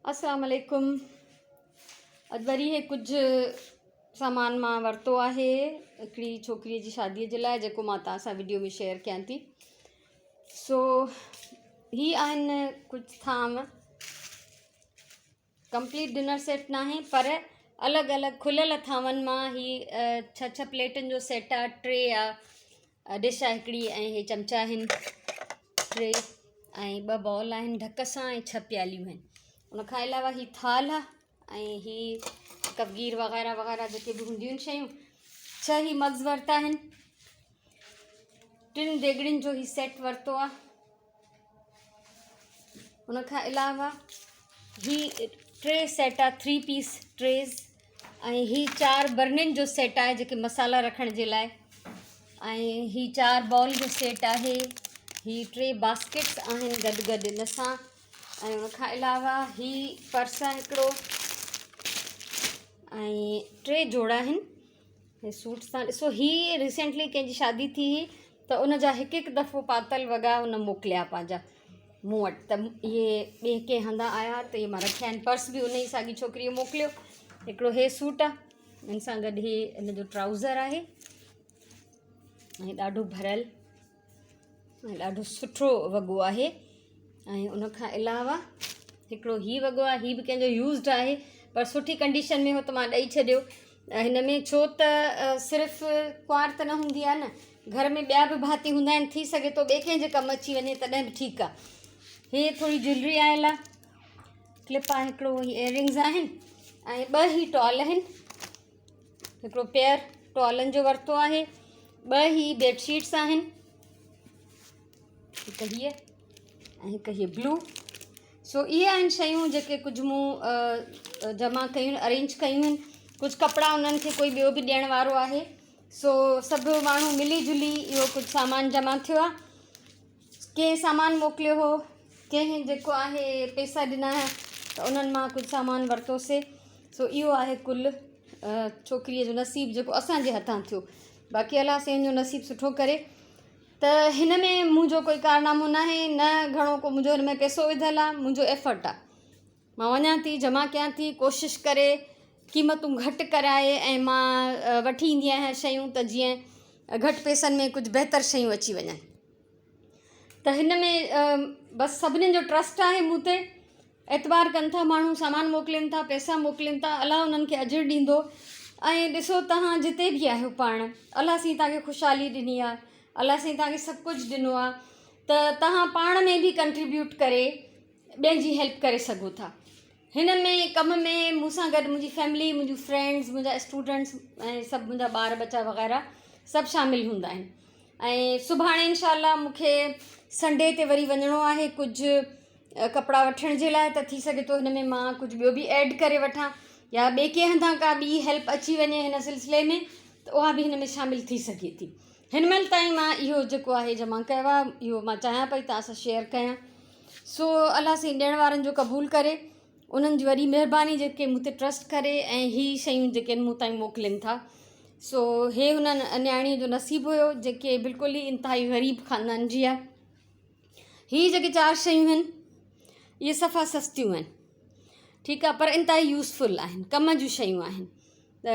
अस्सलाम वालेकुम। अॼु वरी कुछ सामान मां वरितो आहे हिकिड़ी छोकिरीअ जी शादीअ जे लाइ, जेको मां तव्हां सां वीडियो में शेयर कयां थी। सो ही आहिनि कुझु थाम, कंप्लीट डिनर सेट न आहे पर अलॻि अलॻि खुलियल थामनि मां ही 6 प्लेटनि जो सेट आहे। टे आहे डिश आहे हिकिड़ी, ऐं हे चमचा आहिनि टे, ऐं 2 बॉल आहिनि ढक सां, ऐं 6 प्यालियूं आहिनि। उनखां अलावा ही थाल आहे, ऐं ही कपगीर वग़ैरह वग़ैरह जेके बि हूंदियूं आहिनि शयूं। 6 ही मग्स वरिता आहिनि। 3 देगड़ियुनि जो ही सेट वरितो आहे। उनखां अलावा ही 3 सेट आहे 3 पीस ट्रेज़, ऐं ही 4 बर्निन जो सेट आहे जेके मसाला रखण जे लाइ, ऐं ही 4 बॉल जो सेट आहे। ही 3 बास्केट्स आहिनि गॾु गॾु इन सां, ऐं उनखां अलावा ही पर्स आहे हिकिड़ो, ऐं 3 जोड़ा आहिनि हे सूट्स। तव्हां ॾिसो, ही रिसेंटली कंहिंजी शादी थी हुई त उन जा हिकु दफ़ो पातल वॻा उन मोकिलिया पंहिंजा मूं वटि, त इहे ॿिए कंहिं हंधा आया त इहे मां रखिया आहिनि। पर्स बि उन ई साॻी छोकिरीअ मोकिलियो। हिकिड़ो हे सूट आहे, इन सां गॾु ही इन जो ट्राउज़र आहे, ऐं ॾाढो भरियल ऐं ॾाढो सुठो वॻो आहे। ऐं उनखां अलावा हिकिड़ो ही वॻो आहे, ही बि कंहिंजो यूज़ड आहे पर सुठी कंडीशन में हो त मां ॾेई छॾियो हिन में, छो त सिर्फ़ु कुंवार त न हूंदी आहे न, घर में ॿिया बि भाती हूंदा आहिनि, थी सघे थो ॿिए कंहिंजे कमु अची वञे तॾहिं बि ठीकु आहे। हे थोरी ज्वैलरी आयल आहे, क्लिप आहे हिकिड़ो, ही इयररिंग्स आहिनि, ऐं 2 ही टॉल आहिनि। हिकिड़ो पेयर टॉलनि जो वरितो आहे। 2 ही बेडशीट्स आहिनि, हिकु हीअ ऐं हिकु हीअ ब्लू। सो इहे आहिनि शयूं जेके कुझु मूं जमा कयूं, अरेंज कयूं आहिनि। कुझु कपिड़ा उन्हनि खे कोई ॿियो बि ॾियण वारो आहे, सो सभु माण्हू मिली जुली इहो कुझु सामान जमा थियो आहे। कंहिं सामान मोकिलियो हो, कंहिं जेको आहे पैसा ॾिना है, त उन्हनि मां कुझु सामान वरितोसीं। सो इहो आहे कुल छोकिरीअ जो नसीबु जेको असांजे हथां थियो। बाक़ी अलाह साईं जो नसीबु सुठो करे। त हिन में मुंहिंजो कोई कारनामो न आहे, न घणो को मुंहिंजो हिन में पैसो विधल आहे, मुंहिंजो एफर्ट आहे। मां वञा थी, जमा कयां थी, कोशिशि करे क़ीमतूं घटि कराए, ऐं मां वठी ईंदी आहियां शयूं त जीअं घटि पैसनि में कुझु बहितर शयूं अची वञनि। त हिन में बसि सभिनीनि जो ट्रस्ट आहे मूं ते, एतबार कनि था माण्हू, सामान मोकिलीनि था, पैसा मोकिलीनि था, अलाह उन्हनि खे अजुर ॾींदो। ऐं ॾिसो, तव्हां जिते बि आहियो पाण, अलाह साईं तव्हांखे ख़ुशहाली ॾिनी आहे, अलाह साईं तव्हांखे सभु कुझु ॾिनो आहे, त तव्हां पाण में बि कंट्रीब्यूट करे ॿियनि जी हेल्प करे सघो था। हिन में कम में मूंसां गॾु मुंहिंजी फैमिली, मुंहिंजी फ्रेंड्स, मुंहिंजा स्टूडेंट्स, ऐं सभु मुंहिंजा ॿार बच्चा वग़ैरह सभु शामिलु हूंदा आहिनि। ऐं सुभाणे इंशाअल्लाह मूंखे संडे ते वरी वञिणो आहे कुझु कपिड़ा वठण जे लाइ, त थी सघे थो हिन में मां कुझु ॿियो बि ऐड करे वठां, या ॿिए कंहिं हंधा का ॿी हेल्प अची वञे हिन सिलसिले में, त उहा बि हिन में शामिलु थी सघे थी। हिन महिल ताईं मां इहो जेको आहे जमा कयो आहे, इहो मां चाहियां पई तव्हां सां शेयर कयां। सो अलाह साईं ॾियण वारनि जो क़बूल करे, उन्हनि जी वॾी महिरबानी जेके मूं ते ट्रस्ट करे ऐं ही शयूं जेके मूं ताईं मोकिलीनि था। सो हे हुननि न्याणीअ जो नसीबु हुयो जेके बिल्कुलु ई इंतिहाई ग़रीब ख़ानदान जी आहे। ही जेके 4 शयूं आहिनि, इहे सफ़ा सस्तियूं आहिनि, ठीकु आहे, पर इंतिहाई यूज़फुल आहिनि, कम जूं शयूं आहिनि। त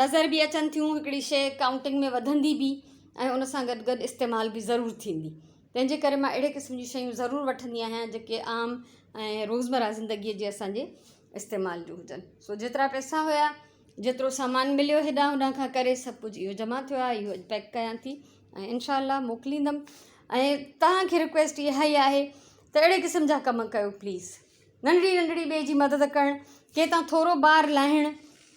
नज़र बि अचनि थियूं, हिकिड़ी शइ काउंटिंग में वधंदी बि, ऐं उन सां गॾु गॾु इस्तेमालु बि ज़रूरु थींदी। तंहिंजे करे मां अहिड़े क़िस्म जी शयूं ज़रूरु वठंदी आहियां जेके आम ऐं रोज़मर्रा ज़िंदगीअ जे असांजे इस्तेमाल जूं हुजनि। सो जेतिरा पैसा हुया, जेतिरो सामान मिलियो हेॾां होॾां खां करे, सभु कुझु इहो जमा थियो आहे। इहो पैक कयां थी ऐं इनशाअल्लाह मोकिलींदमि। ऐं तव्हांखे रिक्वेस्ट इहा ई आहे त अहिड़े क़िस्म जा कमु कयो प्लीज़। नंढड़ी नंढड़ी ॿिए जी मदद करणु, कंहिं तां थोरो ॿार लाहिणु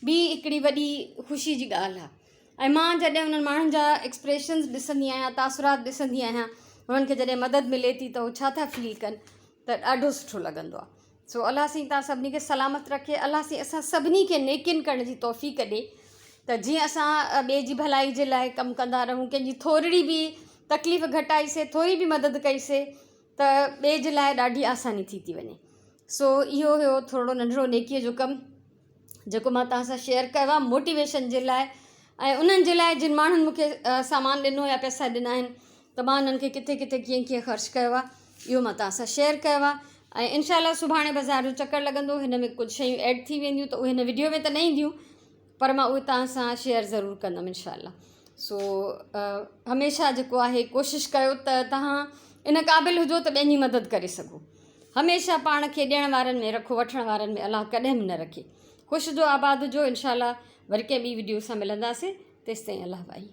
बि हिकिड़ी वॾी ख़ुशी जी ॻाल्हि आहे। ऐं मां जॾहिं उन्हनि माण्हुनि जा एक्सप्रेशन्स ॾिसंदी आहियां, तासुरात ॾिसंदी आहियां, उन्हनि खे जॾहिं मदद मिले थी त उहो छा था फील कनि, त ॾाढो सुठो लॻंदो आहे। सो अलाह साईं तव्हां सभिनी खे सलामत रखे, अलाह साईं असां सभिनी खे नेकिन करण जी तौफ़ीक़ ॾे, त जीअं असां ॿिए जी भलाई जे लाइ कमु कंदा रहूं, कंहिंजी थोरी बि तकलीफ़ घटाईसीं, थोरी बि मदद कईसीं, त ॿिए जे लाइ ॾाढी आसानी थी वञे। सो इहो हुयो थोरो नंढिड़ो नेकीअ जो कमु जेको मां तव्हां सां शेयर कयो आहे, मोटिवेशन जे लाइ, ऐं उन्हनि जे लाइ जिन माण्हुनि मूंखे सामान ॾिनो या पैसा ॾिना आहिनि, त मां उन्हनि खे किथे किथे कीअं कीअं ख़र्चु कयो आहे, इहो मां तव्हां सां शेयर कयो आहे। ऐं इनशाला सुभाणे बाज़ार जो चकर लॻंदो, हिन में कुझु शयूं ऐड थी वेंदियूं त उहे हिन वीडियो में त न ईंदियूं, पर मां उहे तव्हां सां शेयर ज़रूरु कंदमि इनशाला। सो हमेशह जेको आहे कोशिशि कयो त तव्हां इन क़ाबिल हुजो त ॿियनि जी मदद करे सघो। हमेशह पाण खे ॾियण वारनि में रखो, वठण वारनि में अलाह कॾहिं बि न रखे। ख़ुशि जो आबाद हुजो। इनशाला वरी कंहिं ॿी वीडियो सां मिलंदासीं, तेसिताईं अलाह भाई।